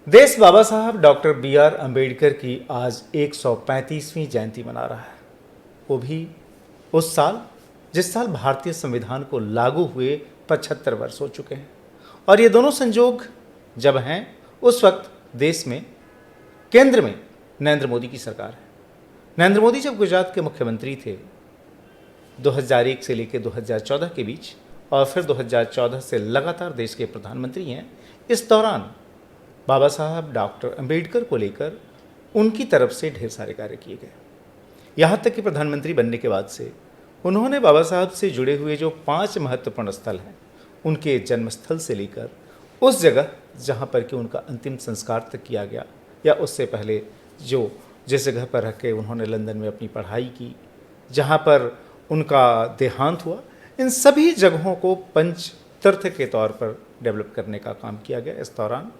देश बाबा साहब doctor B.R. Ambedkar की आज 135वीं जयंती मना रहा है। वो भी उस साल जिस साल भारतीय संविधान को लागू हुए 75 वर्ष हो चुके हैं। और ये दोनों संजोग जब हैं, उस वक्त देश में केंद्र में नरेंद्र मोदी की सरकार है। नरेंद्र मोदी जब गुजरात के मुख्यमंत्री थे 2001 से लेकर 2014 के बीच, और फिर 2014 से लगातार देश के प्रधानमंत्री हैं। इस दौरान बाबा साहब डॉक्टर अम्बेडकर को लेकर उनकी तरफ से ढेर सारे कार्य किए गए। यहाँ तक कि प्रधानमंत्री बनने के बाद से उन्होंने बाबा साहब से जुड़े हुए जो 5 महत्वपूर्ण स्थल हैं, उनके जन्मस्थल से लेकर उस जगह जहाँ पर कि उनका अंतिम संस्कार तक किया गया, या उससे पहले जो जिस जगह पर रह के उन्होंने लंदन में अपनी पढ़ाई की, जहाँ पर उनका देहांत हुआ, इन सभी जगहों को पंच तीर्थ के तौर पर डेवलप करने का काम किया गया। इस दौरान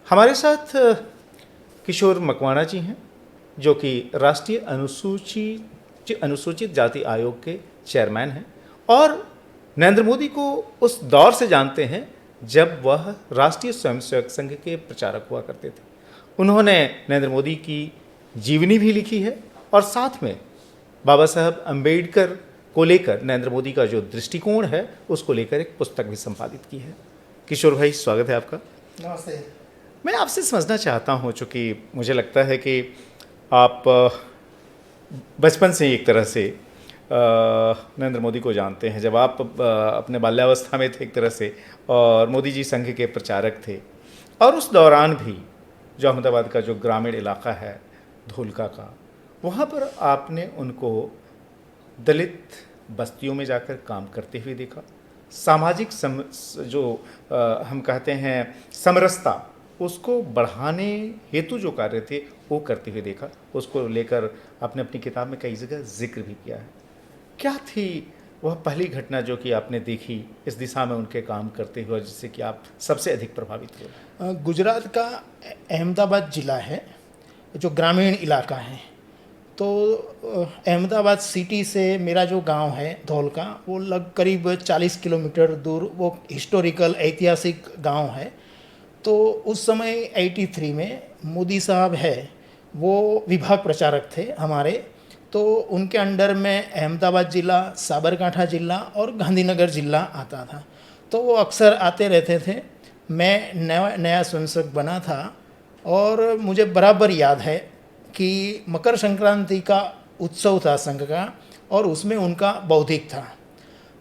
हमारे साथ किशोर मकवाना जी हैं, जो कि राष्ट्रीय अनुसूचित जाति आयोग के चेयरमैन हैं और नरेंद्र मोदी को उस दौर से जानते हैं जब वह राष्ट्रीय स्वयंसेवक संघ के प्रचारक हुआ करते थे। उन्होंने नरेंद्र मोदी की जीवनी भी लिखी है और साथ में बाबा साहब अम्बेडकर को लेकर नरेंद्र मोदी का जो दृष्टिकोण है उसको लेकर एक पुस्तक भी संपादित की है। किशोर भाई, स्वागत है आपका। नमस्ते। मैं आपसे समझना चाहता हूं, चूँकि मुझे लगता है कि आप बचपन से एक तरह से नरेंद्र मोदी को जानते हैं। जब आप अपने बाल्यावस्था में थे एक तरह से, और मोदी जी संघ के प्रचारक थे, और उस दौरान भी जो अहमदाबाद का जो ग्रामीण इलाका है धोलका का, वहाँ पर आपने उनको दलित बस्तियों में जाकर काम करते हुए देखा। सामाजिक हम कहते हैं समरसता, उसको बढ़ाने हेतु जो कार्य थे वो करते हुए देखा। उसको लेकर आपने अपनी किताब में कई जगह जिक्र भी किया है। क्या थी वह पहली घटना जो कि आपने देखी इस दिशा में उनके काम करते हुए, जिससे कि आप सबसे अधिक प्रभावित हुए? गुजरात का अहमदाबाद ज़िला है, जो ग्रामीण इलाका है। तो अहमदाबाद सिटी से मेरा जो गांव है धौलका, वो करीब 40 किलोमीटर दूर वो हिस्टोरिकल ऐतिहासिक गांव है। तो उस समय 83 में मोदी साहब है वो विभाग प्रचारक थे हमारे। तो उनके अंडर में अहमदाबाद ज़िला, साबरकांठा ज़िला और गांधीनगर ज़िला आता था। तो वो अक्सर आते रहते थे। मैं नया स्वयंसेवक बना था और मुझे बराबर याद है कि मकर संक्रांति का उत्सव था संघ का, और उसमें उनका बौद्धिक था।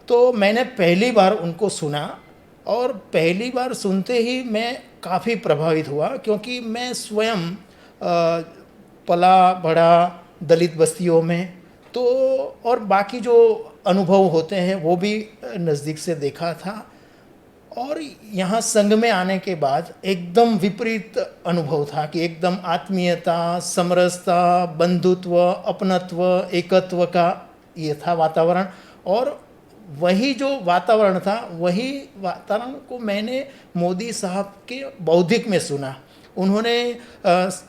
तो मैंने पहली बार उनको सुना, और पहली बार सुनते ही मैं काफ़ी प्रभावित हुआ, क्योंकि मैं स्वयं पला बड़ा दलित बस्तियों में, तो और बाकी जो अनुभव होते हैं वो भी नज़दीक से देखा था। और यहाँ संघ में आने के बाद एकदम विपरीत अनुभव था कि एकदम आत्मीयता, समरसता, बंधुत्व, अपनत्व, एकत्व का ये था वातावरण। और वही जो वातावरण था, वही वातावरण को मैंने मोदी साहब के बौद्धिक में सुना। उन्होंने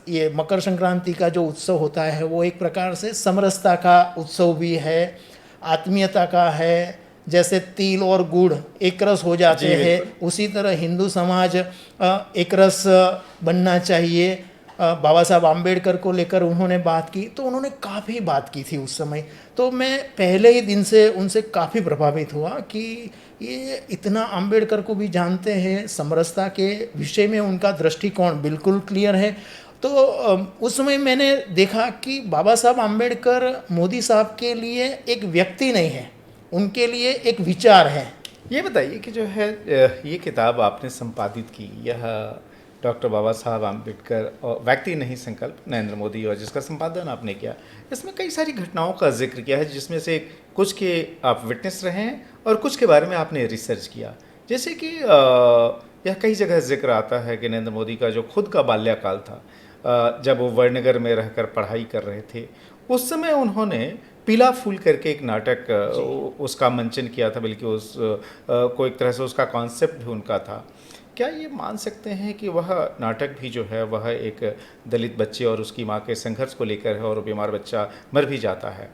ये मकर संक्रांति का जो उत्सव होता है वो एक प्रकार से समरसता का उत्सव भी है, आत्मीयता का है। जैसे तिल और गुड़ एक रस हो जाते हैं, उसी तरह हिंदू समाज एक रस बनना चाहिए। बाबा साहब आम्बेडकर को लेकर उन्होंने बात की, तो उन्होंने काफ़ी बात की थी उस समय। तो मैं पहले ही दिन से उनसे काफ़ी प्रभावित हुआ कि ये इतना आम्बेडकर को भी जानते हैं, समरसता के विषय में उनका दृष्टिकोण बिल्कुल क्लियर है। तो उस समय मैंने देखा कि बाबा साहब आम्बेडकर मोदी साहब के लिए एक व्यक्ति नहीं है, उनके लिए एक विचार है। ये बताइए कि जो है ये किताब आपने संपादित की, यह डॉक्टर बाबा साहब आम्बेडकर और व्यक्ति नहीं संकल्प नरेंद्र मोदी, और जिसका संपादन आपने किया, इसमें कई सारी घटनाओं का जिक्र किया है, जिसमें से कुछ के आप विटनेस रहे हैं और कुछ के बारे में आपने रिसर्च किया। जैसे कि यह कई जगह जिक्र आता है कि नरेंद्र मोदी का जो खुद का बाल्यकाल था, जब वो वड़नगर में रहकर पढ़ाई कर रहे थे, उस समय उन्होंने पीला फूल करके एक नाटक उसका मंचन किया था, बल्कि उस को एक तरह से उसका कॉन्सेप्ट भी उनका था। क्या ये मान सकते हैं कि वह नाटक भी जो है वह एक दलित बच्चे और उसकी माँ के संघर्ष को लेकर है, और बीमार बच्चा मर भी जाता है?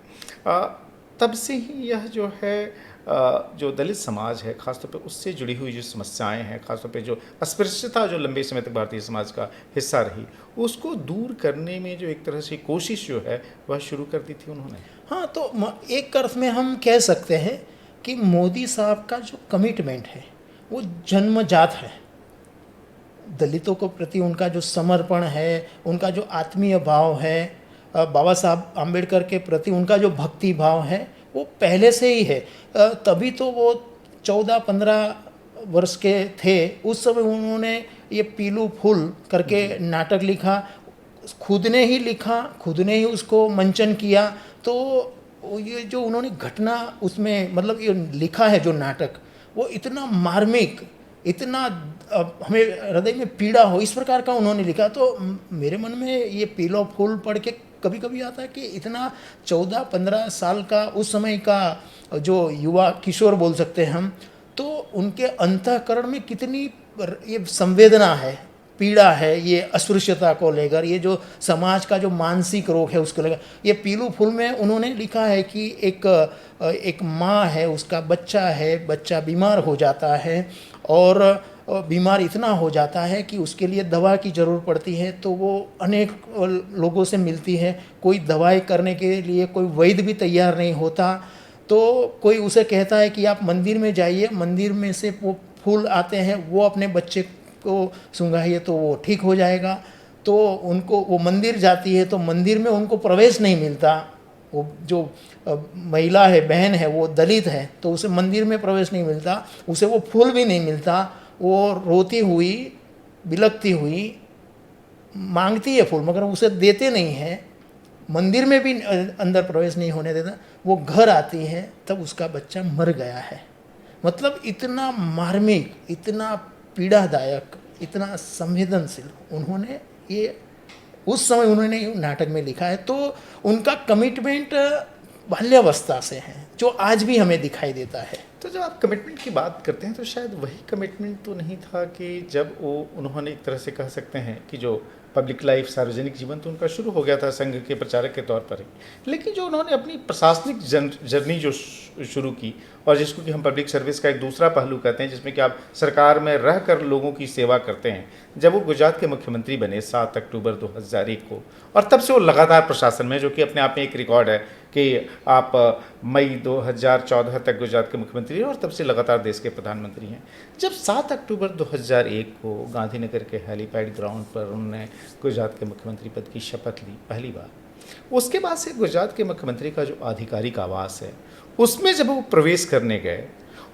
तब से ही यह जो है जो दलित समाज है खासतौर पे उससे जुड़ी हुई जो समस्याएं हैं, खासतौर पे जो अस्पृश्यता जो लंबे समय तक भारतीय समाज का हिस्सा रही, उसको दूर करने में जो एक तरह से कोशिश जो है वह शुरू कर दी थी उन्होंने। हाँ, तो एक अर्थ में हम कह सकते हैं कि मोदी साहब का जो कमिटमेंट है वो जन्मजात है। दलितों को प्रति उनका जो समर्पण है, उनका जो आत्मीय भाव है, बाबा साहब आम्बेडकर के प्रति उनका जो भक्ति भाव है वो पहले से ही है। तभी तो वो 14-15 वर्ष के थे उस समय उन्होंने ये पीलू फूल करके नाटक लिखा, खुद ने ही लिखा, खुद ने ही उसको मंचन किया। तो ये जो उन्होंने घटना उसमें मतलब ये लिखा है जो नाटक, वो इतना मार्मिक, इतना हमें हृदय में पीड़ा हो इस प्रकार का उन्होंने लिखा। तो मेरे मन में ये पीलो फूल पढ़ के कभी कभी आता है कि इतना 14-15 साल का उस समय का जो युवा किशोर बोल सकते हैं हम, तो उनके अंतःकरण में कितनी ये संवेदना है, पीड़ा है, ये अस्पृश्यता को लेकर, ये जो समाज का जो मानसिक रोग है उसको लेकर। ये पीलू फूल में उन्होंने लिखा है कि एक माँ है, उसका बच्चा है, बच्चा बीमार हो जाता है और बीमार इतना हो जाता है कि उसके लिए दवा की ज़रूरत पड़ती है। तो वो अनेक लोगों से मिलती है, कोई दवाई करने के लिए कोई वैद्य भी तैयार नहीं होता। तो कोई उसे कहता है कि आप मंदिर में जाइए, मंदिर में से वो फूल आते हैं, वो अपने बच्चे को सुंघाइए तो वो ठीक हो जाएगा। तो उनको वो मंदिर जाती है तो मंदिर में उनको प्रवेश नहीं मिलता। वो जो महिला है, बहन है, वो दलित है तो उसे मंदिर में प्रवेश नहीं मिलता, उसे वो फूल भी नहीं मिलता। वो रोती हुई, बिलखती हुई मांगती है फूल, मगर उसे देते नहीं हैं, मंदिर में भी अंदर प्रवेश नहीं होने देता। वो घर आती है तब उसका बच्चा मर गया है। मतलब इतना मार्मिक, इतना पीड़ादायक, इतना संवेदनशील उन्होंने ये उस समय उन्होंने नाटक में लिखा है। तो उनका कमिटमेंट बाल्यावस्था से है जो आज भी हमें दिखाई देता है। तो जब आप कमिटमेंट की बात करते हैं तो शायद वही कमिटमेंट तो नहीं था कि जब वो उन्होंने एक तरह से कह सकते हैं कि जो पब्लिक लाइफ, सार्वजनिक जीवन तो उनका शुरू हो गया था संघ के प्रचारक के तौर पर ही, लेकिन जो उन्होंने अपनी प्रशासनिक जर्नी जो शुरू की और जिसको कि हम पब्लिक सर्विस का एक दूसरा पहलू कहते हैं, जिसमें कि आप सरकार में रह कर लोगों की सेवा करते हैं, जब वो गुजरात के मुख्यमंत्री बने 7 अक्टूबर 2001 को, और तब से वो लगातार प्रशासन में, जो कि अपने आप में एक रिकॉर्ड है कि आप मई 2014 तक गुजरात के मुख्यमंत्री हैं और तब से लगातार देश के प्रधानमंत्री हैं। जब 7 अक्टूबर 2001 को गांधीनगर के हेलीपैड ग्राउंड पर उन्होंने गुजरात के मुख्यमंत्री पद की शपथ ली पहली बार, उसके बाद से गुजरात के मुख्यमंत्री का जो आधिकारिक आवास है उसमें जब वो प्रवेश करने गए,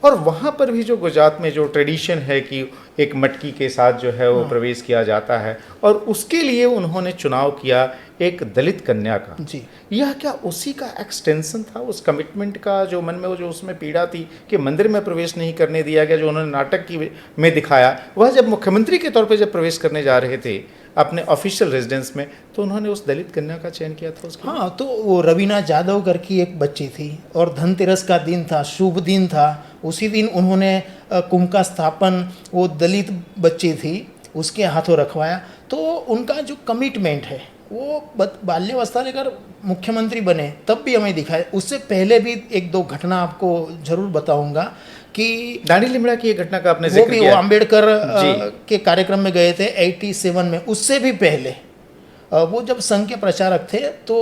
और वहाँ पर भी जो गुजरात में जो ट्रेडिशन है कि एक मटकी के साथ जो है वो प्रवेश किया जाता है, और उसके लिए उन्होंने चुनाव किया एक दलित कन्या का जी। यह क्या उसी का एक्सटेंशन था, उस कमिटमेंट का जो मन में वो जो उसमें पीड़ा थी कि मंदिर में प्रवेश नहीं करने दिया गया, जो उन्होंने नाटक की में दिखाया, वह जब मुख्यमंत्री के तौर पे जब प्रवेश करने जा रहे थे अपने ऑफिशियल रेजिडेंस में, तो उन्होंने उस दलित कन्या का चयन किया था उसके? हाँ, तो वो रवीना जाधव करके एक बच्ची थी और धनतेरस का दिन था, शुभ दिन था, उसी दिन उन्होंने कुंभ का स्थापन वो दलित बच्ची थी उसके हाथों रखवाया। तो उनका जो कमिटमेंट है वो बाल्यावस्था लेकर मुख्यमंत्री बने तब भी हमें दिखाए। उससे पहले भी एक दो घटना आपको जरूर बताऊंगा कि दानी लिमड़ा की एक घटना का आपने जिक्र किया, वो अम्बेडकर के कार्यक्रम में गए थे 87 में। उससे भी पहले वो जब संघ के प्रचारक थे तो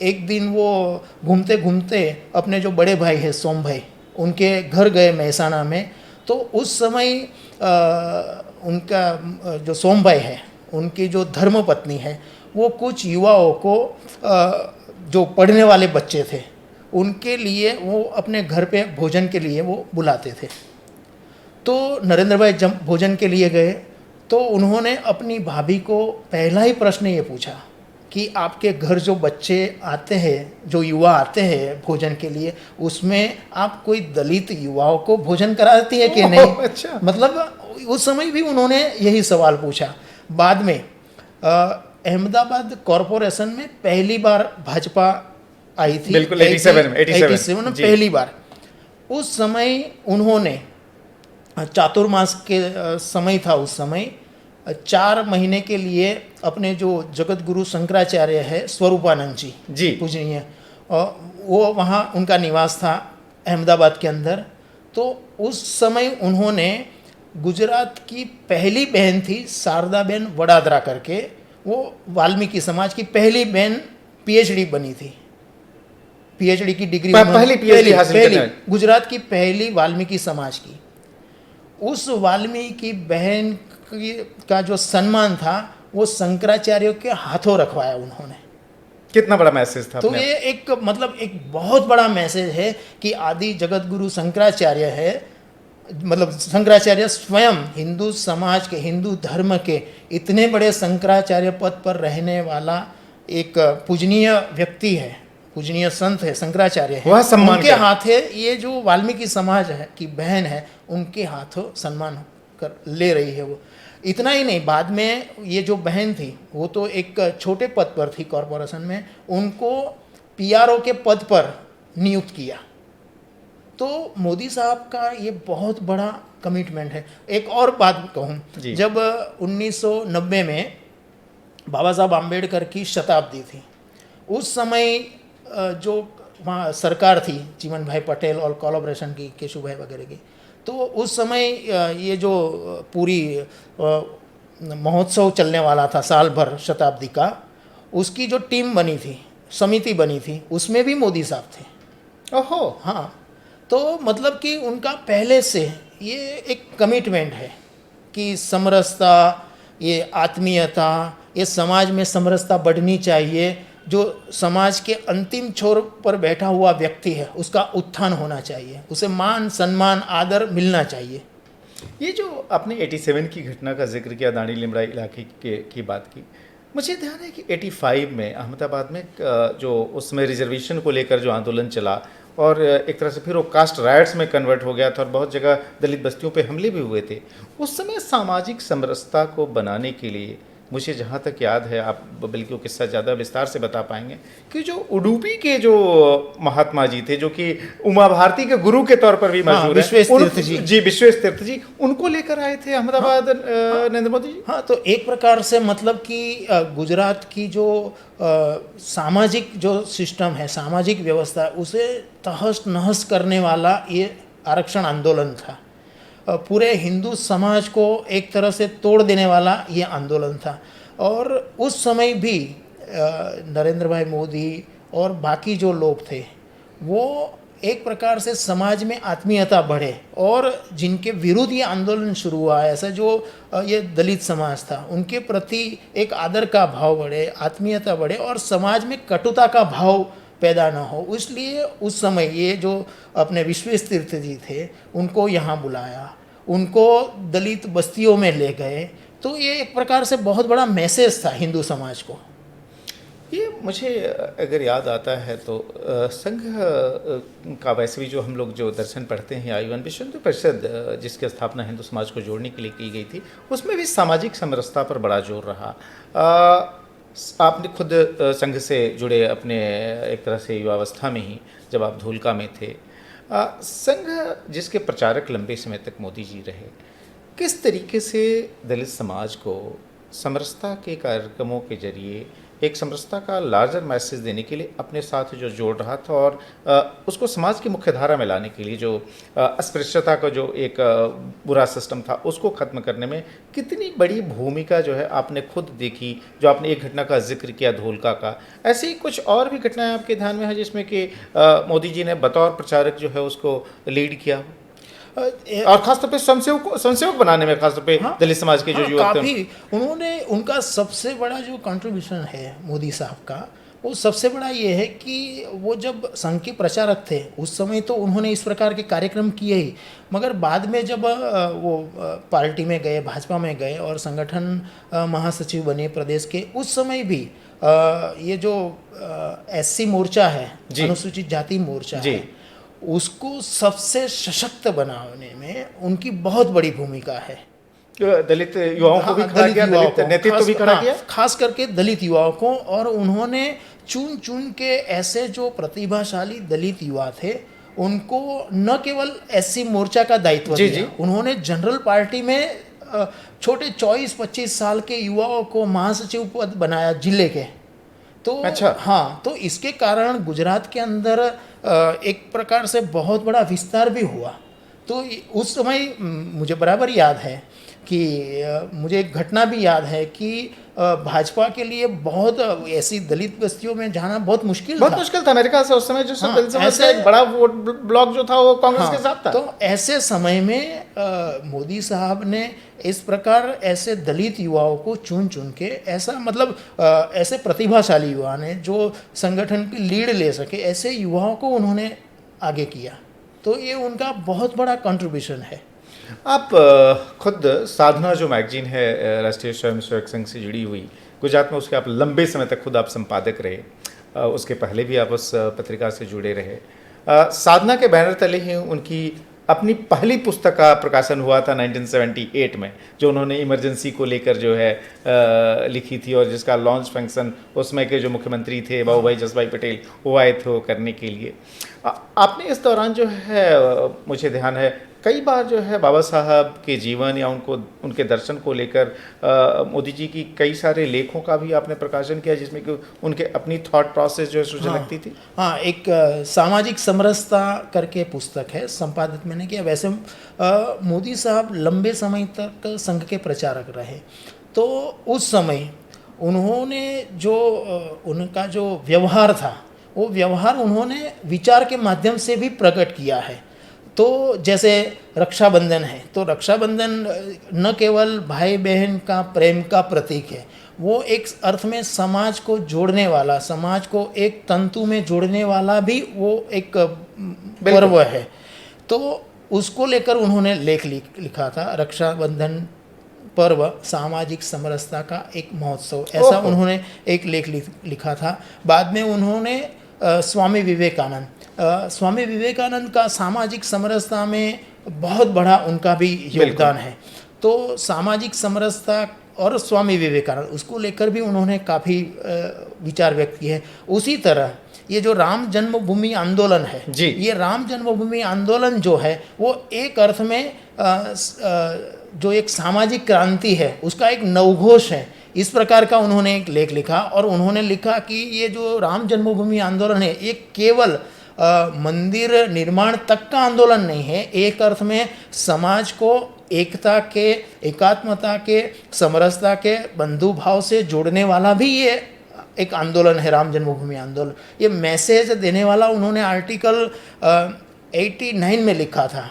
एक दिन वो घूमते घूमते अपने जो बड़े भाई है सोम भाई, उनके घर गए महसाणा में। तो उस समय उनका जो सोम भाई है, उनकी जो धर्म पत्नी है, वो कुछ युवाओं को जो पढ़ने वाले बच्चे थे उनके लिए वो अपने घर पे भोजन के लिए वो बुलाते थे। तो नरेंद्र भाई जब भोजन के लिए गए तो उन्होंने अपनी भाभी को पहला ही प्रश्न ये पूछा कि आपके घर जो बच्चे आते हैं, जो युवा आते हैं भोजन के लिए, उसमें आप कोई दलित युवाओं को भोजन कराती है कि नहीं? अच्छा। मतलब उस समय भी उन्होंने यही सवाल पूछा। बाद में अहमदाबाद कॉरपोरेशन में पहली बार भाजपा आई थी, बिल्कुल 87 में पहली बार। उस समय उन्होंने चातुर्मास के समय था, उस समय 4 महीने के लिए अपने जो जगत गुरु शंकराचार्य है स्वरूपानंद जी जी पूजनीय, वो वहाँ उनका निवास था। अहमदाबाद के अंदर। तो उस समय उन्होंने गुजरात की पहली बहन थी शारदाबेन वडादरा करके, वो वाल्मीकि समाज की पहली बहन पीएचडी बनी थी, पीएचडी की डिग्री पहली PhD हासिल करने गुजरात की पहली वाल्मीकि समाज की। उस वाल्मीकि बहन का जो सम्मान था वो शंकराचार्य के हाथों रखवाया उन्होंने। कितना बड़ा मैसेज था तो अपने ये एक मतलब एक बहुत बड़ा मैसेज है कि आदि जगत गुरु शंकराचार्य है, मतलब शंकराचार्य स्वयं हिंदू समाज के, हिंदू धर्म के इतने बड़े शंकराचार्य पद पर रहने वाला एक पूजनीय व्यक्ति है, पूजनीय संत है, शंकराचार्य है। वह सम्मान उनके हाथ है, ये जो वाल्मीकि समाज है की बहन है, उनके हाथों सम्मान कर ले रही है वो। इतना ही नहीं, बाद में ये जो बहन थी वो तो एक छोटे पद पर थी कॉरपोरेशन में, उनको पीआरओ के पद पर नियुक्त किया। तो मोदी साहब का ये बहुत बड़ा कमिटमेंट है। एक और बात कहूँ, जब 1990 में बाबा साहब आम्बेडकर की शताब्दी थी, उस समय जो वहाँ सरकार थी चिमन भाई पटेल और कोलैबोरेशन की, केशु भाई वगैरह की, तो उस समय ये जो पूरी महोत्सव चलने वाला था साल भर शताब्दी का, उसकी जो टीम बनी थी, समिति बनी थी, उसमें भी मोदी साहब थे। ओहो, हाँ, तो मतलब कि उनका पहले से ये एक कमिटमेंट है कि समरसता, ये आत्मीयता, ये समाज में समरसता बढ़नी चाहिए। जो समाज के अंतिम छोर पर बैठा हुआ व्यक्ति है उसका उत्थान होना चाहिए, उसे मान सम्मान आदर मिलना चाहिए। ये जो आपने 87 की घटना का जिक्र किया, दाणी लिमड़ा इलाके की बात की, मुझे ध्यान है कि 85 में अहमदाबाद में जो उस समय रिजर्वेशन को लेकर जो आंदोलन चला और एक तरह से फिर वो कास्ट राइट्स में कन्वर्ट हो गया था और बहुत जगह दलित बस्तियों पे हमले भी हुए थे। उस समय सामाजिक समरसता को बनाने के लिए मुझे जहाँ तक याद है, आप बल्कि वो किस्सा ज़्यादा विस्तार से बता पाएंगे, कि जो उडुपी के जो महात्मा जी थे, जो कि उमा भारती के गुरु के तौर पर भी मशहूर है, जी विश्वेश तीर्थ जी, उनको लेकर आए थे अहमदाबाद नरेंद्र मोदी जी। हाँ, तो एक प्रकार से मतलब कि गुजरात की जो सामाजिक जो सिस्टम है, सामाजिक व्यवस्था, उसे तहस नहस करने वाला ये आरक्षण आंदोलन था। पूरे हिंदू समाज को एक तरह से तोड़ देने वाला ये आंदोलन था। और उस समय भी नरेंद्र भाई मोदी और बाकी जो लोग थे वो एक प्रकार से समाज में आत्मीयता बढ़े, और जिनके विरुद्ध ये आंदोलन शुरू हुआ है, ऐसा जो ये दलित समाज था, उनके प्रति एक आदर का भाव बढ़े, आत्मीयता बढ़े और समाज में कटुता का भाव पैदा ना हो। इसलिए उस समय ये जो अपने विश्वेश तीर्थ जी थे उनको यहाँ बुलाया, उनको दलित बस्तियों में ले गए। तो ये एक प्रकार से बहुत बड़ा मैसेज था हिंदू समाज को। ये मुझे अगर याद आता है तो संघ का वैसे भी जो हम लोग जो दर्शन पढ़ते हैं, आयुवन विश्व हिंदू परिषद जिसकी स्थापना हिंदू समाज को जोड़ने के लिए की गई थी, उसमें भी सामाजिक समरसता पर बड़ा जोर रहा। आपने खुद संघ से जुड़े अपने एक तरह से युवावस्था में ही, जब आप धूलका में थे, संघ जिसके प्रचारक लंबे समय तक मोदी जी रहे, किस तरीके से दलित समाज को समरसता के कार्यक्रमों के जरिए एक समरसता का लार्जर मैसेज देने के लिए अपने साथ जो जोड़ रहा था और उसको समाज की मुख्यधारा में लाने के लिए जो अस्पृश्यता का जो एक बुरा सिस्टम था उसको ख़त्म करने में कितनी बड़ी भूमिका जो है आपने खुद देखी? जो आपने एक घटना का जिक्र किया धोलका का, ऐसी कुछ और भी घटनाएं आपके ध्यान में है जिसमें कि मोदी जी ने बतौर प्रचारक जो है उसको लीड किया और खासतौर पे स्वयंसेवक बनाने में, खासतौर पे दलित समाज के जो युवक थे, उन्होंने, उनका सबसे बड़ा जो कंट्रीब्यूशन है मोदी साहब का, वो सबसे बड़ा ये है कि वो जब संघ के प्रचारक थे उस समय तो उन्होंने इस प्रकार के कार्यक्रम किए ही, मगर बाद में जब वो पार्टी में गए, भाजपा में गए और संगठन महासचिव बने प्रदेश के, उस समय भी ये जो SC मोर्चा है, अनुसूचित जाति मोर्चा है, उसको सबसे सशक्त बनाने में उनकी बहुत बड़ी भूमिका है। दलित युवाओं को भी खड़ा किया, दलित नेतृत्व भी खड़ा किया, खास करके दलित युवाओं को। और उन्होंने चुन चुन के ऐसे जो प्रतिभाशाली दलित युवा थे उनको न केवल SC मोर्चा का दायित्व दिया, उन्होंने जनरल पार्टी में छोटे 24-25 साल के युवाओं को महासचिव पद बनाया जिले के। तो अच्छा, हाँ, तो इसके कारण गुजरात के अंदर एक प्रकार से बहुत बड़ा विस्तार भी हुआ। तो उस समय मुझे बराबर याद है कि मुझे एक घटना भी याद है कि भाजपा के लिए बहुत ऐसी दलित बस्तियों में जाना बहुत मुश्किल था मेरे ख्याल से उस समय। जो हाँ, ऐसे एक बड़ा वोट ब्लॉक जो था वो कांग्रेस हाँ, के साथ था। तो ऐसे समय में मोदी साहब ने इस प्रकार ऐसे दलित युवाओं को चुन चुन के ऐसा मतलब ऐसे प्रतिभाशाली युवा ने जो संगठन की लीड ले सके, ऐसे युवाओं को उन्होंने आगे किया। तो ये उनका बहुत बड़ा कंट्रीब्यूशन है। आप खुद साधना जो मैगजीन है राष्ट्रीय स्वयंसेवक संघ से जुड़ी हुई गुजरात में, उसके आप लंबे समय तक खुद आप संपादक रहे, उसके पहले भी आप उस पत्रिका से जुड़े रहे। साधना के बैनर तले ही उनकी अपनी पहली पुस्तक का प्रकाशन हुआ था 1978 में, जो उन्होंने इमरजेंसी को लेकर जो है लिखी थी, और जिसका लॉन्च फंक्शन उसमें के जो मुख्यमंत्री थे बाबूभाई जसभाई पटेल वो आए थे वो करने के लिए। आपने इस दौरान जो है, मुझे ध्यान है कई बार जो है बाबा साहब के जीवन या उनके दर्शन को लेकर मोदी जी की कई सारे लेखों का भी आपने प्रकाशन किया, जिसमें कि उनके अपनी थॉट प्रोसेस जो है सोचने लगती थी। हाँ, एक सामाजिक समरसता करके पुस्तक है, संपादित मैंने किया। वैसे मोदी साहब लंबे समय तक संघ के प्रचारक रहे, तो उस समय उन्होंने जो उनका जो व्यवहार था, वो व्यवहार उन्होंने विचार के माध्यम से भी प्रकट किया है। तो जैसे रक्षाबंधन है, तो रक्षाबंधन न केवल भाई बहन का प्रेम का प्रतीक है, वो एक अर्थ में समाज को जोड़ने वाला, समाज को एक तंतु में जोड़ने वाला भी वो एक पर्व है। तो उसको लेकर उन्होंने लेख लिखा था, रक्षाबंधन पर्व सामाजिक समरसता का एक महोत्सव, ऐसा उन्होंने एक लेख लिखा था। बाद में उन्होंने स्वामी विवेकानंद का सामाजिक समरसता में बहुत बड़ा उनका भी योगदान है। तो सामाजिक समरसता और स्वामी विवेकानंद, उसको लेकर भी उन्होंने काफ़ी विचार व्यक्त किए हैं। उसी तरह ये जो राम जन्मभूमि आंदोलन है जी, ये राम जन्मभूमि आंदोलन जो है वो एक अर्थ में जो एक सामाजिक क्रांति है उसका एक नवघोष है। इस प्रकार का उन्होंने एक लेख लिखा, और उन्होंने लिखा कि ये जो राम जन्मभूमि आंदोलन है ये केवल मंदिर निर्माण तक का आंदोलन नहीं है, एक अर्थ में समाज को एकता के, एकात्मता के, समरसता के, बंधु भाव से जोड़ने वाला भी ये एक आंदोलन है, राम जन्मभूमि आंदोलन। ये मैसेज देने वाला उन्होंने आर्टिकल 89 में लिखा था।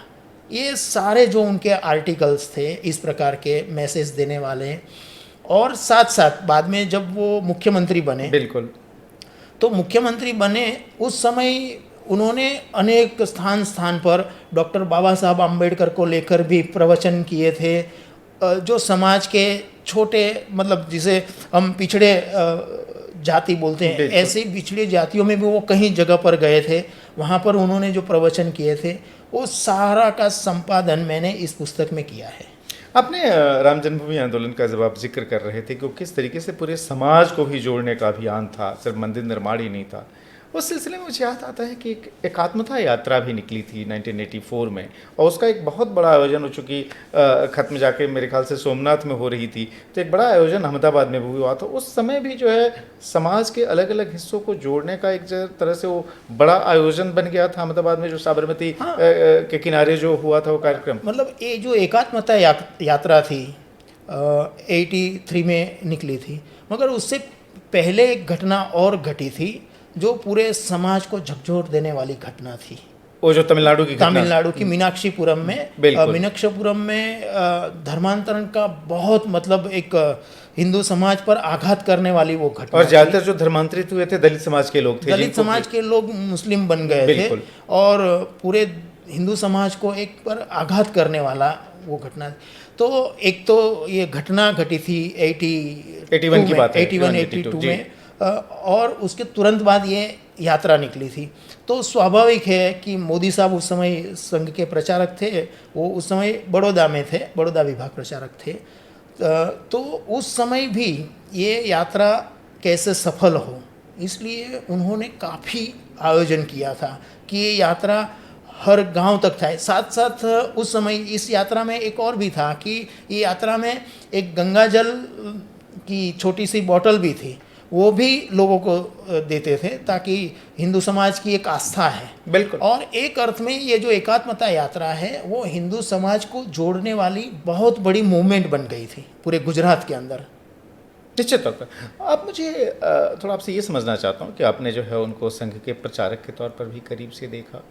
ये सारे जो उनके आर्टिकल्स थे इस प्रकार के मैसेज देने वाले। और साथ साथ बाद में जब वो मुख्यमंत्री बने, बिल्कुल, तो मुख्यमंत्री बने उस समय उन्होंने अनेक स्थान पर डॉक्टर बाबा साहब आम्बेडकर को लेकर भी प्रवचन किए थे। जो समाज के छोटे, मतलब जिसे हम पिछड़े जाति बोलते हैं, ऐसे पिछड़ी जातियों में भी वो कहीं जगह पर गए थे, वहाँ पर उन्होंने जो प्रवचन किए थे वो सारा का संपादन मैंने इस पुस्तक में किया है। आपने राम जन्मभूमि आंदोलन का जब आप जिक्र कर रहे थे कि किस तरीके से पूरे समाज को भी जोड़ने का अभियान था, सिर्फ मंदिर निर्माण ही नहीं था, उस सिलसिले में मुझे याद आता है कि एक एकात्मता यात्रा भी निकली थी 1984 में, और उसका एक बहुत बड़ा आयोजन हो, चुकी ख़त्म जाके मेरे ख्याल से सोमनाथ में हो रही थी, तो एक बड़ा आयोजन अहमदाबाद में भी हुआ था। उस समय भी जो है समाज के अलग अलग हिस्सों को जोड़ने का एक तरह से वो बड़ा आयोजन बन गया था अहमदाबाद में, जो साबरमती के किनारे जो हुआ था वो कार्यक्रम। मतलब ये जो एकात्मता यात्रा थी 83 में निकली थी, मगर उससे पहले एक घटना और घटी थी जो पूरे समाज को झकझोर देने वाली घटना थी। वो जो तमिलनाडु की मीनाक्षीपुरम में, मीनाक्षीपुरम में धर्मांतरण का बहुत मतलब एक हिंदू समाज पर आघात करने वाली वो घटना। और ज्यादातर जो धर्मांतरित हुए थे दलित समाज के लोग थे, दलित समाज के लोग मुस्लिम बन गए थे, और पूरे हिंदू समाज को एक पर आघात करने वाला वो घटना। तो एक तो ये घटना घटी थी 81 की बात है, 81-82 में, और उसके तुरंत बाद ये यात्रा निकली थी। तो स्वाभाविक है कि मोदी साहब उस समय संघ के प्रचारक थे, वो उस समय बड़ौदा में थे, बड़ौदा विभाग प्रचारक थे। तो उस समय भी ये यात्रा कैसे सफल हो, इसलिए उन्होंने काफ़ी आयोजन किया था कि ये यात्रा हर गांव तक था। साथ साथ उस समय इस यात्रा में एक और भी था कि ये यात्रा में एक गंगा जल की छोटी सी बोतल भी थी, वो भी लोगों को देते थे, ताकि हिंदू समाज की एक आस्था है। बिल्कुल। और एक अर्थ में ये जो एकात्मता यात्रा है वो हिंदू समाज को जोड़ने वाली बहुत बड़ी मूवमेंट बन गई थी पूरे गुजरात के अंदर। निश्चित तौर पर। अब मुझे थोड़ा आपसे ये समझना चाहता हूँ कि आपने जो है उनको संघ के प्रचारक के तौर पर भी करीब से देखा,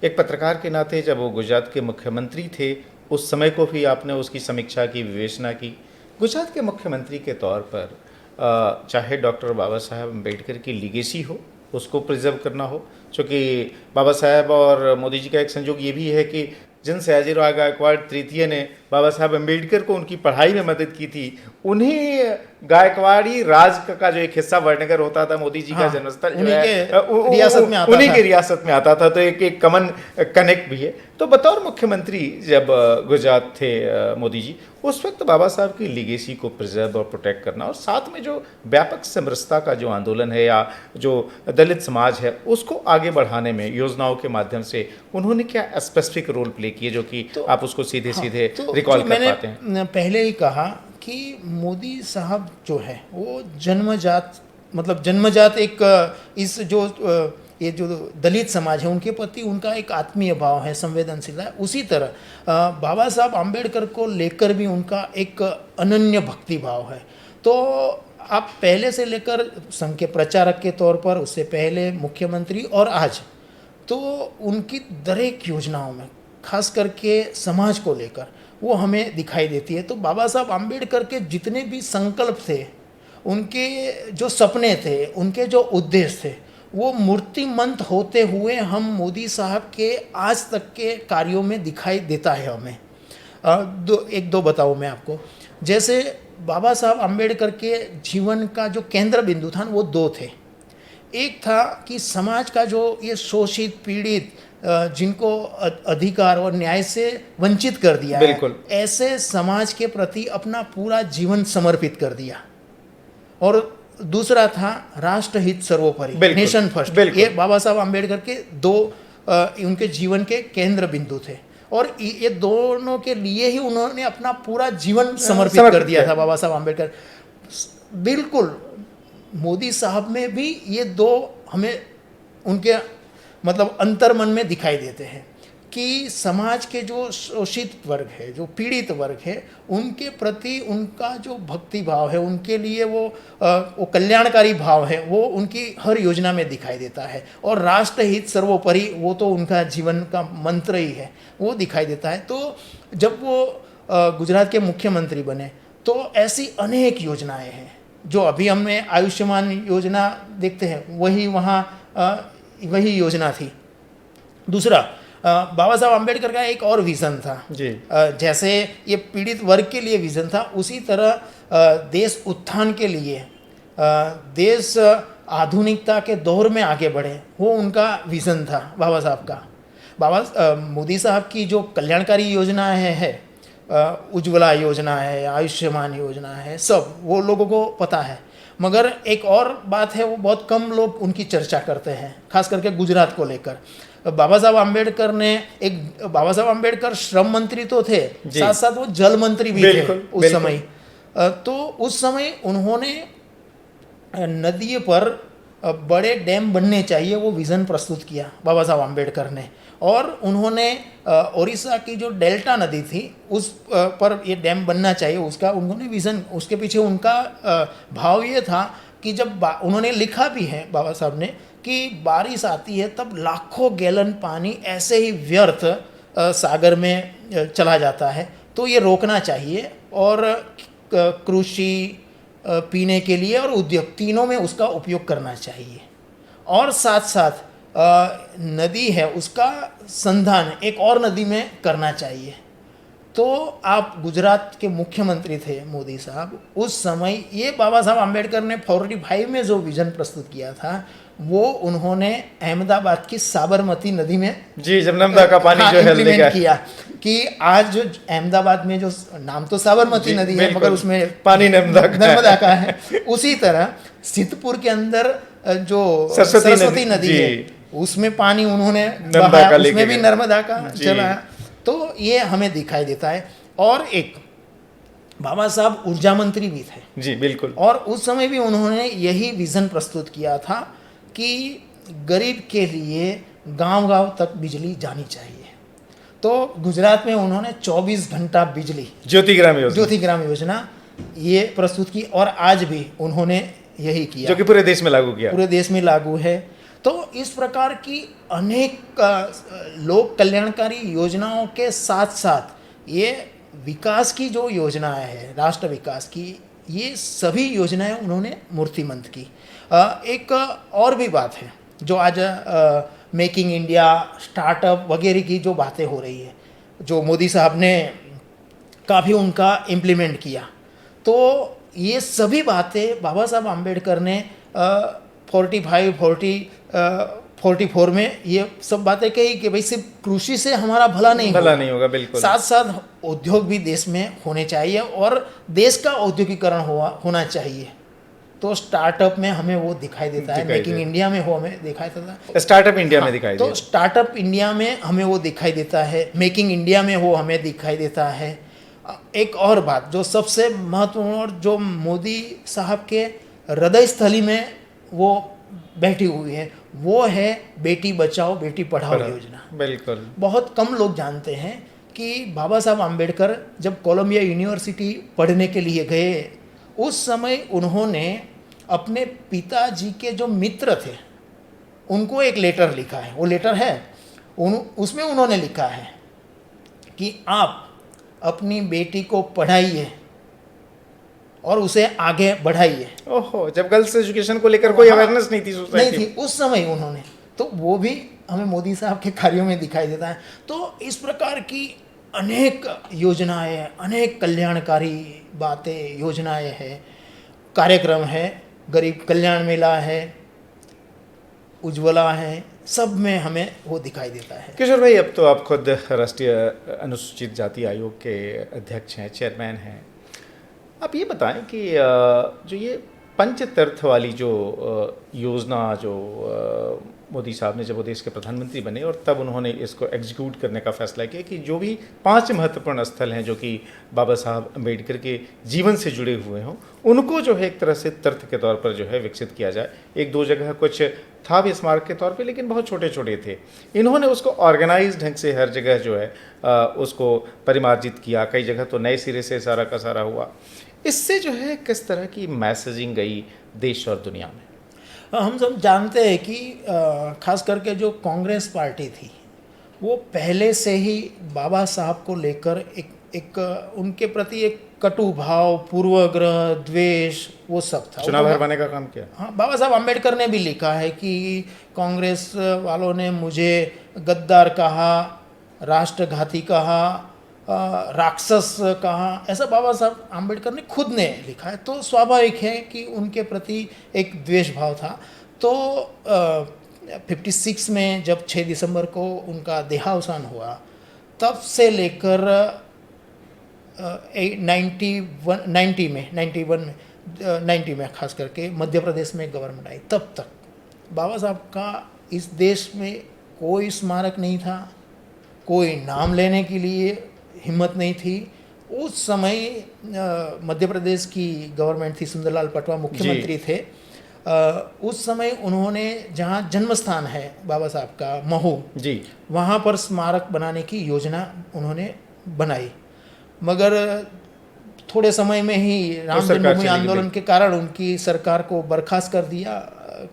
एक पत्रकार के नाते जब वो गुजरात के मुख्यमंत्री थे उस समय को भी आपने उसकी समीक्षा की, विवेचना की। गुजरात के मुख्यमंत्री के तौर पर चाहे डॉक्टर बाबा साहब अम्बेडकर की लीगेसी हो, उसको प्रिजर्व करना हो, क्योंकि बाबा साहब और मोदी जी का एक संयोग ये भी है कि जिन सयाजीराव गायकवाड़ तृतीय ने बाबा साहब अम्बेडकर को उनकी पढ़ाई में मदद की थी, उन्हीं गायकवाड़ी राज का जो एक हिस्सा वर्णनगर होता था, मोदी जी का जन्मस्थल जो है रियासत में आता उन्हीं के रियासत में आता था, तो एक कमन कनेक्ट भी है। तो बतौर मुख्यमंत्री जब गुजरात थे मोदी जी, उस वक्त बाबा साहब की लीगेसी को प्रिजर्व और प्रोटेक्ट करना और साथ में जो व्यापक समरसता का जो आंदोलन है या जो दलित समाज है उसको आगे बढ़ाने में योजनाओं के माध्यम से उन्होंने क्या स्पेसिफिक रोल प्ले किए जो कि आप उसको सीधे सीधे रिकॉल कर पाते हैं? मैंने पहले ही कहा कि मोदी साहब जो है वो जन्मजात एक इस जो ये जो दलित समाज है उनके प्रति उनका एक आत्मीय भाव है, संवेदनशील है। उसी तरह बाबा साहब आम्बेडकर को लेकर भी उनका एक अनन्य भक्ति भाव है। तो आप पहले से लेकर संघ के प्रचारक के तौर पर, उससे पहले मुख्यमंत्री और आज, तो उनकी दरेक योजनाओं में खास करके समाज को लेकर वो हमें दिखाई देती है। तो बाबा साहब आम्बेडकर के जितने भी संकल्प थे, उनके जो सपने थे, उनके जो उद्देश्य थे, वो मूर्तिमंत होते हुए हम मोदी साहब के आज तक के कार्यों में दिखाई देता है हमें। एक दो बताऊँ मैं आपको। जैसे बाबा साहब आम्बेडकर के जीवन का जो केंद्र बिंदु था वो दो थे। एक था कि समाज का जो ये शोषित पीड़ित जिनको अधिकार और न्याय से वंचित कर दिया है, ऐसे समाज के प्रति अपना पूरा जीवन समर्पित कर दिया। और दूसरा था राष्ट्रहित सर्वोपरि, नेशन फर्स्ट। ये बाबा साहब आम्बेडकर के दो उनके जीवन के केंद्र बिंदु थे और ये दोनों के लिए ही उन्होंने अपना पूरा जीवन समर्पित कर दिया था बाबा साहब आम्बेडकर। बिल्कुल मोदी साहब में भी ये दो हमें उनके अंतर्मन में दिखाई देते हैं कि समाज के जो शोषित वर्ग है, जो पीड़ित वर्ग है, उनके प्रति उनका जो भक्ति भाव है, उनके लिए वो कल्याणकारी भाव है, वो उनकी हर योजना में दिखाई देता है। और राष्ट्रहित सर्वोपरि वो तो उनका जीवन का मंत्र ही है, वो दिखाई देता है। तो जब वो गुजरात के मुख्यमंत्री बने तो ऐसी अनेक योजनाएं हैं जो अभी हमें आयुष्मान योजना देखते हैं, वही योजना थी। दूसरा, बाबा साहब आम्बेडकर का एक और विज़न था जी। जैसे ये पीड़ित वर्ग के लिए विज़न था, उसी तरह देश उत्थान के लिए, देश आधुनिकता के दौर में आगे बढ़े, वो उनका विज़न था बाबा साहब का। मोदी साहब की जो कल्याणकारी योजना है, उज्ज्वला योजना है, आयुष्मान योजना है, सब वो लोगों को पता है। मगर एक और बात है, वो बहुत कम लोग उनकी चर्चा करते हैं, खास करके गुजरात को लेकर। बाबा साहब आम्बेडकर श्रम मंत्री तो थे, साथ साथ वो जल मंत्री भी थे उस समय। तो उस समय उन्होंने नदी पर बड़े डैम बनने चाहिए, वो विज़न प्रस्तुत किया बाबा साहब आम्बेडकर ने। और उन्होंने ओडिशा की जो डेल्टा नदी थी उस पर ये डैम बनना चाहिए, उसका उन्होंने विज़न, उसके पीछे उनका भाव ये था कि जब उन्होंने लिखा भी है बाबा साहब ने कि बारिश आती है तब लाखों गैलन पानी ऐसे ही व्यर्थ सागर में चला जाता है, तो ये रोकना चाहिए और कृषि, पीने के लिए और उद्योग, तीनों में उसका उपयोग करना चाहिए। और साथ साथ नदी है उसका संधान एक और नदी में करना चाहिए। तो आप गुजरात के मुख्यमंत्री थे मोदी साहब, उस समय ये बाबा साहब आम्बेडकर ने 45 में जो विज़न प्रस्तुत किया था, वो उन्होंने अहमदाबाद की साबरमती नदी में जी, जब नर्मदा का पानी जो है इम्प्लीमेंट किया कि आज जो अहमदाबाद में जो नाम तो साबरमती नदी है मगर उसमें पानी नर्मदा का है। उसी तरह सिद्धपुर के अंदर जो सरस्वती नदी है उसमें पानी उन्होंने बहाया, उसमें भी नर्मदा का चला। तो ये हमें दिखाई देता है। और एक बाबा साहब ऊर्जा मंत्री भी थे जी बिल्कुल। और उस समय भी उन्होंने यही विज़न प्रस्तुत किया था कि गरीब के लिए गांव-गांव तक बिजली जानी चाहिए। तो गुजरात में उन्होंने 24 घंटा बिजली ज्योति ग्राम योजना ये प्रस्तुत की और आज भी उन्होंने यही किया, जो कि पूरे देश में लागू किया, पूरे देश में लागू है। तो इस प्रकार की अनेक लोक कल्याणकारी योजनाओं के साथ साथ ये विकास की जो योजनाएं हैं, राष्ट्र विकास की, ये सभी योजनाएं उन्होंने मूर्तिमंत की। एक और भी बात है जो आज मेकिंग इंडिया, स्टार्टअप वगैरह की जो बातें हो रही है, जो मोदी साहब ने काफ़ी उनका इम्प्लीमेंट किया, तो ये सभी बातें बाबा साहब आम्बेडकर ने 44 में ये सब बातें कही कि भाई सिर्फ कृषि से हमारा भला नहीं होगा, बिल्कुल। साथ साथ उद्योग भी देश में होने चाहिए और देश का औद्योगिकरण होना चाहिए। तो स्टार्टअप में हमें वो दिखाई देता है, मेकिंग इंडिया में वो हमें दिखाई देता है, स्टार्टअप इंडिया में दिखाई देता है। तो स्टार्टअप इंडिया में हमें वो दिखाई देता है, मेकिंग इंडिया में वो हमें दिखाई देता है। एक और बात जो सबसे महत्वपूर्ण और जो मोदी साहब के हृदय स्थली में वो बैठी हुई है, वो है बेटी बचाओ बेटी पढ़ाओ योजना। बिल्कुल। बहुत कम लोग जानते हैं कि बाबा साहब आम्बेडकर जब कोलंबिया यूनिवर्सिटी पढ़ने के लिए गए, उस समय उन्होंने अपने पिताजी के जो मित्र थे उनको एक लेटर लिखा है। वो लेटर है, उसमें उन्होंने लिखा है कि आप अपनी बेटी को पढ़ाइए और उसे आगे बढ़ाइए। ओहो, जब गर्ल्स एजुकेशन को लेकर कोई अवेयरनेस नहीं थी सोसाइटी नहीं थी उस समय उन्होंने, तो वो भी हमें मोदी साहब के कार्यों में दिखाई देता है। तो इस प्रकार की अनेक योजनाएं, अनेक कल्याणकारी बातें, योजनाएं हैं, कार्यक्रम है, गरीब कल्याण मेला है, उज्ज्वला है, सब में हमें वो दिखाई देता है। किशोर भाई, अब तो आप खुद राष्ट्रीय अनुसूचित जाति आयोग के अध्यक्ष हैं, चेयरमैन हैं। आप ये बताएं कि जो ये पंचतीर्थ वाली जो योजना जो मोदी साहब ने, जब वो देश के प्रधानमंत्री बने और तब उन्होंने इसको एग्जीक्यूट करने का फैसला किया कि जो भी 5 महत्वपूर्ण स्थल हैं जो कि बाबा साहब अम्बेडकर के जीवन से जुड़े हुए हों, उनको जो है एक तरह से तीर्थ के तौर पर जो है विकसित किया जाए। 1-2 जगह कुछ था भी स्मारक के तौर पे, लेकिन बहुत छोटे छोटे थे। इन्होंने उसको ऑर्गेनाइज ढंग से हर जगह जो है उसको परिमार्जित किया। कई जगह तो नए सिरे से सारा का सारा हुआ। इससे जो है किस तरह की मैसेजिंग गई देश और दुनिया में? हम सब जानते हैं कि खास करके जो कांग्रेस पार्टी थी वो पहले से ही बाबा साहब को लेकर एक उनके प्रति एक कटु भाव, पूर्वग्रह, द्वेष, वो सब था। चुनाव हरवाने का काम किया। हाँ, बाबा साहब आम्बेडकर ने भी लिखा है कि कांग्रेस वालों ने मुझे गद्दार कहा, राष्ट्रघाती कहा, राक्षस कहा, ऐसा बाबा साहब आम्बेडकर ने खुद ने लिखा है। तो स्वाभाविक है कि उनके प्रति एक द्वेष भाव था। तो 56 में जब 6 दिसंबर को उनका देहावसान हुआ, तब से लेकर 90 में खास करके मध्य प्रदेश में गवर्नमेंट आई, तब तक बाबा साहब का इस देश में कोई स्मारक नहीं था, कोई नाम लेने के लिए हिम्मत नहीं थी। उस समय मध्य प्रदेश की गवर्नमेंट थी, सुंदरलाल पटवा मुख्यमंत्री थे। उस समय उन्होंने जहाँ जन्म स्थान है बाबा साहब का, महू जी, वहाँ पर स्मारक बनाने की योजना उन्होंने बनाई, मगर थोड़े समय में ही राम जन्मभूमि आंदोलन के कारण उनकी सरकार को बर्खास्त कर दिया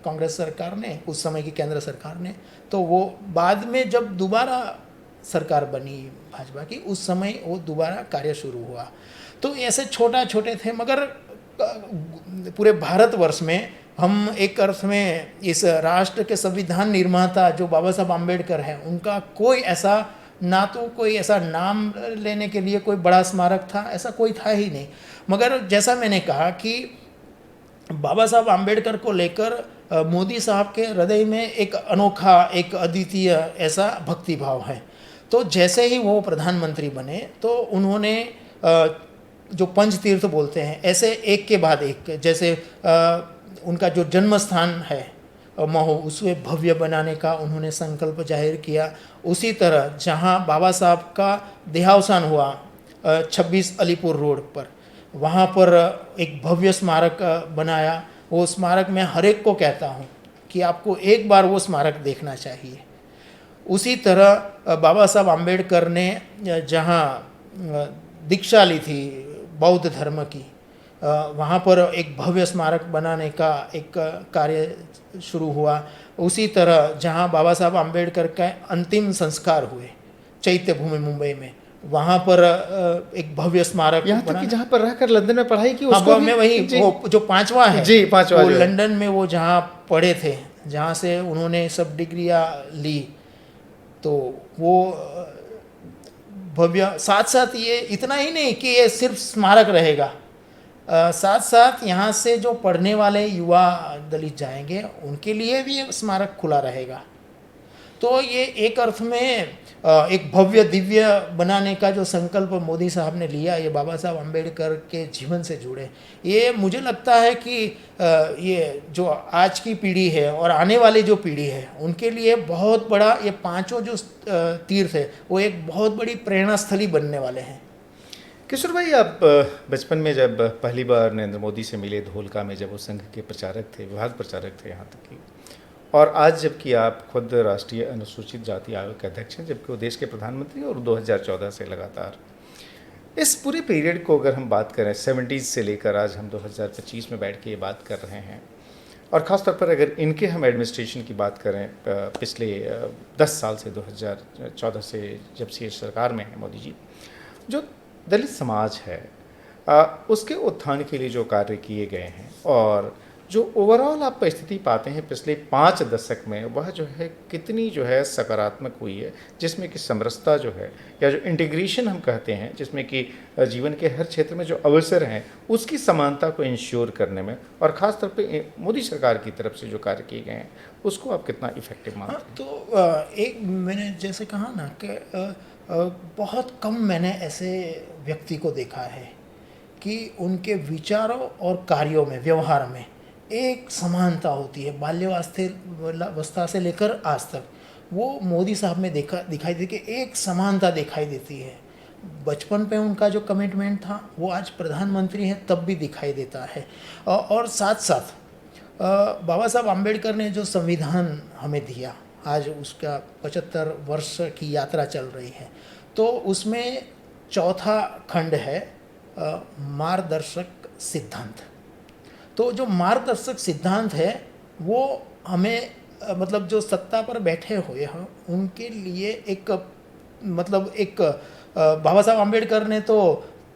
कांग्रेस सरकार ने, उस समय की केंद्र सरकार ने। तो वो बाद में जब दोबारा सरकार बनी भाजपा की, उस समय वो दोबारा कार्य शुरू हुआ। तो ऐसे छोटे थे, मगर पूरे भारतवर्ष में हम एक अर्थ में इस राष्ट्र के संविधान निर्माता जो बाबा साहब आम्बेडकर हैं, उनका कोई ऐसा ना तो कोई ऐसा नाम लेने के लिए कोई बड़ा स्मारक था, ऐसा कोई था ही नहीं। मगर जैसा मैंने कहा कि बाबा साहब आम्बेडकर को लेकर मोदी साहब के हृदय में एक अनोखा, एक अद्वितीय ऐसा भक्ति भाव है। तो जैसे ही वो प्रधानमंत्री बने तो उन्होंने जो पंचतीर्थ बोलते हैं, ऐसे एक के बाद एक, जैसे उनका जो जन्म स्थान है महू, उसे भव्य बनाने का उन्होंने संकल्प जाहिर किया। उसी तरह जहां बाबा साहब का देहावसान हुआ 26 अलीपुर रोड पर, वहाँ पर एक भव्य स्मारक बनाया। वो स्मारक मैं हर एक को कहता हूँ कि आपको एक बार वो स्मारक देखना चाहिए। उसी तरह बाबा साहब आम्बेडकर ने जहाँ दीक्षा ली थी बौद्ध धर्म की, वहाँ पर एक भव्य स्मारक बनाने का एक कार्य शुरू हुआ। उसी तरह जहाँ बाबा साहब आम्बेडकर का अंतिम संस्कार हुए चैत्य भूमि मुंबई में, वहाँ पर एक भव्य स्मारक यहाँ तक बना। कि जहाँ पर रहकर लंदन में पढ़ाई की हाँ, उसको मैं वही जी, वो जो पांचवा है जी, पांचवा वो जो है। लंदन में वो जहाँ पढ़े थे, जहाँ से उन्होंने सब डिग्रियाँ ली, तो वो भव्य। साथ साथ ये इतना ही नहीं कि ये सिर्फ स्मारक रहेगा, साथ साथ यहाँ से जो पढ़ने वाले युवा दलित जाएंगे उनके लिए भी ये स्मारक खुला रहेगा। तो ये एक अर्थ में एक भव्य दिव्य बनाने का जो संकल्प मोदी साहब ने लिया, ये बाबा साहब अम्बेडकर के जीवन से जुड़े, ये मुझे लगता है कि ये जो आज की पीढ़ी है और आने वाली जो पीढ़ी है उनके लिए बहुत बड़ा, ये पांचों जो तीर्थ है वो एक बहुत बड़ी प्रेरणा स्थली बनने वाले हैं। किशोर भाई, आप बचपन में जब पहली बार नरेंद्र मोदी से मिले धोलका में, जब वो संघ के प्रचारक थे, विभाग प्रचारक थे यहाँ तक कि, और आज जबकि आप खुद राष्ट्रीय अनुसूचित जाति आयोग के अध्यक्ष हैं, जबकि वो देश के प्रधानमंत्री और 2014 से लगातार इस पूरे पीरियड को अगर हम बात करें 70s से लेकर आज हम 2025 में बैठ के ये बात कर रहे हैं, और ख़ासतौर पर अगर इनके हम एडमिनिस्ट्रेशन की बात करें पिछले 10 साल से 2014 से जब से सरकार में है मोदी जी, जो दलित समाज है उसके उत्थान के लिए जो कार्य किए गए हैं और जो ओवरऑल आप स्थिति पाते हैं पिछले 5 दशक में, वह जो है कितनी जो है सकारात्मक हुई है, जिसमें कि समरसता जो है या जो इंटीग्रेशन हम कहते हैं, जिसमें कि जीवन के हर क्षेत्र में जो अवसर हैं उसकी समानता को इंश्योर करने में, और ख़ास तौर पे मोदी सरकार की तरफ से जो कार्य किए गए हैं उसको आप कितना इफेक्टिव मानते हैं? तो एक मैंने जैसे कहा ना कि बहुत कम मैंने ऐसे व्यक्ति को देखा है कि उनके विचारों और कार्यों में, व्यवहार में एक समानता होती है बाल्यावस्था से लेकर आज तक। वो मोदी साहब में दिखाई देती कि एक समानता दिखाई देती है। बचपन पे उनका जो कमिटमेंट था वो आज प्रधानमंत्री हैं तब भी दिखाई देता है। और साथ साथ बाबा साहब आम्बेडकर ने जो संविधान हमें दिया, आज उसका 75 वर्ष की यात्रा चल रही है, तो उसमें चौथा खंड है मार्गदर्शक सिद्धांत। तो जो मार्गदर्शक सिद्धांत है वो हमें मतलब जो सत्ता पर बैठे हुए हैं उनके लिए एक मतलब एक बाबा साहब आम्बेडकर ने तो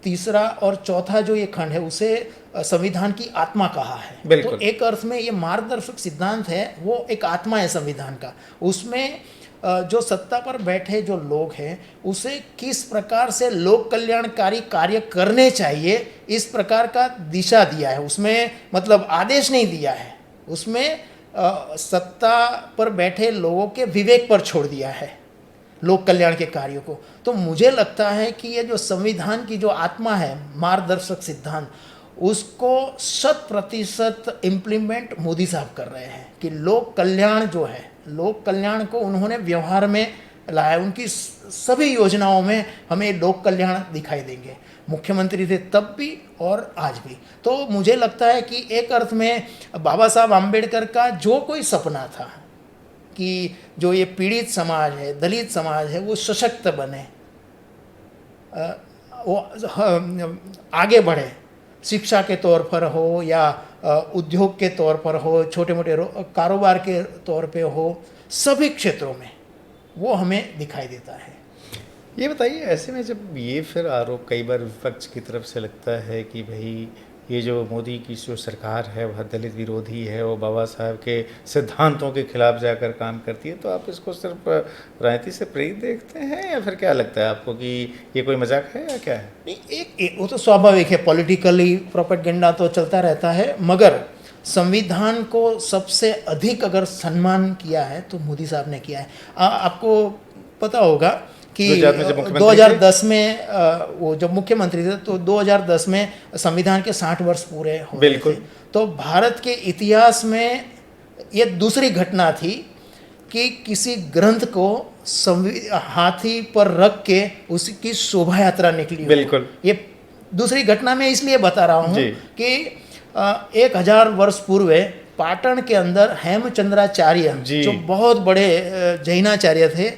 तीसरा और चौथा जो ये खंड है उसे संविधान की आत्मा कहा है। तो एक अर्थ में ये मार्गदर्शक सिद्धांत है, वो एक आत्मा है संविधान का। उसमें जो सत्ता पर बैठे जो लोग हैं उसे किस प्रकार से लोक कल्याणकारी कार्य करने चाहिए, इस प्रकार का दिशा दिया है। उसमें मतलब आदेश नहीं दिया है, उसमें सत्ता पर बैठे लोगों के विवेक पर छोड़ दिया है लोक कल्याण के कार्यों को। तो मुझे लगता है कि ये जो संविधान की जो आत्मा है मार्गदर्शक सिद्धांत, उसको 100% इम्प्लीमेंट मोदी साहब कर रहे हैं कि लोक कल्याण जो है, लोक कल्याण को उन्होंने व्यवहार में लाया। उनकी सभी योजनाओं में हमें लोक कल्याण दिखाई देंगे। मुख्यमंत्री थे तब भी और आज भी। तो मुझे लगता है कि एक अर्थ में बाबा साहब आम्बेडकर का जो कोई सपना था कि जो ये पीड़ित समाज है, दलित समाज है, वो सशक्त बने, वो आगे बढ़े, शिक्षा के तौर पर हो या उद्योग के तौर पर हो, छोटे मोटे कारोबार के तौर पे हो, सभी क्षेत्रों में वो हमें दिखाई देता है। ये बताइए, ऐसे में जब ये फिर आरोप कई बार विपक्ष की तरफ से लगता है कि भाई ये जो मोदी की जो सरकार है वह दलित विरोधी है, वो बाबा साहब के सिद्धांतों के खिलाफ जाकर काम करती है, तो आप इसको सिर्फ राजनीति से प्रेरित देखते हैं या फिर क्या लगता है आपको कि ये कोई मजाक है या क्या है? नहीं, एक वो तो स्वाभाविक है, पॉलिटिकली प्रोपेगेंडा तो चलता रहता है, मगर संविधान को सबसे अधिक अगर सम्मान किया है तो मोदी साहब ने किया है। आपको पता होगा कि 2010 में वो जब मुख्यमंत्री थे तो 2010 में संविधान के 60 वर्ष पूरे हो गए थे। तो भारत के इतिहास में ये दूसरी घटना थी कि किसी ग्रंथ को हाथी पर रख के उसकी शोभा यात्रा निकली। बिल्कुल, ये दूसरी घटना मैं इसलिए बता रहा हूँ जी। कि 1000 वर्ष पूर्व पाटन के अंदर हेमचंद्राचार्य जी। जो बहुत बड़े जैनाचार्य थे,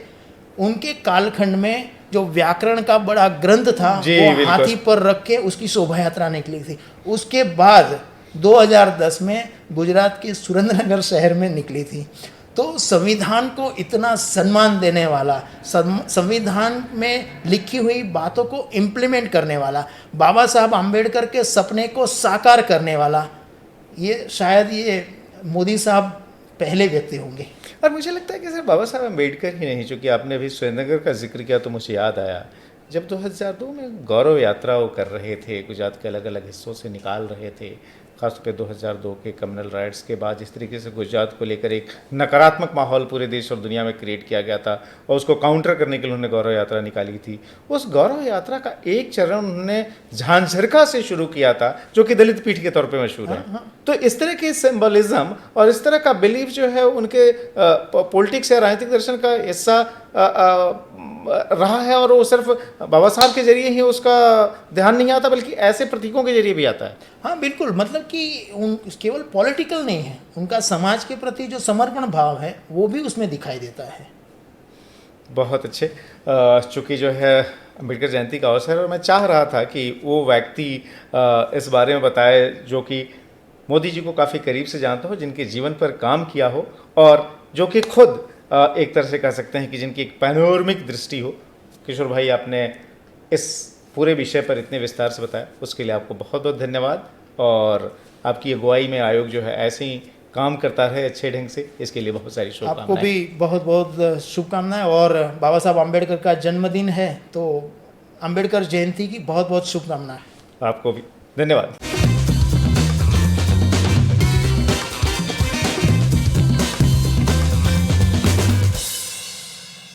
उनके कालखंड में जो व्याकरण का बड़ा ग्रंथ था जी, वो बिल्कुल। हाथी पर रख के उसकी शोभा यात्रा निकली थी। उसके बाद 2010 में गुजरात के सुरेंद्रनगर शहर में निकली थी। तो संविधान को इतना सम्मान देने वाला, संविधान में लिखी हुई बातों को इम्प्लीमेंट करने वाला, बाबा साहब आम्बेडकर के सपने को साकार करने वाला, ये शायद ये मोदी साहब पहले व्यक्ति होंगे। और मुझे लगता है कि सिर्फ बाबा साहब अम्बेडकर ही नहीं, चूँकि आपने अभी सुरेंद्रनगर का जिक्र किया तो मुझे याद आया, जब 2002 में गौरव यात्रा वो कर रहे थे, गुजरात के अलग अलग हिस्सों से निकाल रहे थे, खासतौर पे 2002 के कम्युनल राइट्स के बाद जिस तरीके से गुजरात को लेकर एक नकारात्मक माहौल पूरे देश और दुनिया में क्रिएट किया गया था और उसको काउंटर करने के लिए उन्होंने गौरव यात्रा निकाली थी। उस गौरव यात्रा का एक चरण उन्होंने झांझरका से शुरू किया था, जो कि दलित पीठ के तौर पे मशहूर है। तो इस तरह के सिंबलिज्म और इस तरह का बिलीफ जो है उनके पॉलिटिक्स या राजनीतिक दर्शन का हिस्सा रहा है, और वो सिर्फ बाबा साहब के जरिए ही उसका ध्यान नहीं आता, बल्कि ऐसे प्रतीकों के जरिए भी आता है। हाँ बिल्कुल, मतलब कि उन केवल पॉलिटिकल नहीं है, उनका समाज के प्रति जो समर्पण भाव है वो भी उसमें दिखाई देता है। बहुत अच्छे। चूँकि जो है अम्बेडकर जयंती का अवसर है और मैं चाह रहा था कि वो व्यक्ति इस बारे में बताए जो कि मोदी जी को काफ़ी करीब से जानता हो, जिनके जीवन पर काम किया हो और जो कि खुद एक तरह से कह सकते हैं कि जिनकी एक पैनोरमिक दृष्टि हो। किशोर भाई, आपने इस पूरे विषय पर इतने विस्तार से बताया, उसके लिए आपको बहुत बहुत धन्यवाद। और आपकी अगुवाई में आयोग जो है ऐसे ही काम करता रहे अच्छे ढंग से, इसके लिए बहुत सारी शुभकामनाएं। आपको भी बहुत बहुत शुभकामनाएं। और बाबा साहब आम्बेडकर का जन्मदिन है तो आम्बेडकर जयंती की बहुत बहुत शुभकामनाएं। आपको भी धन्यवाद।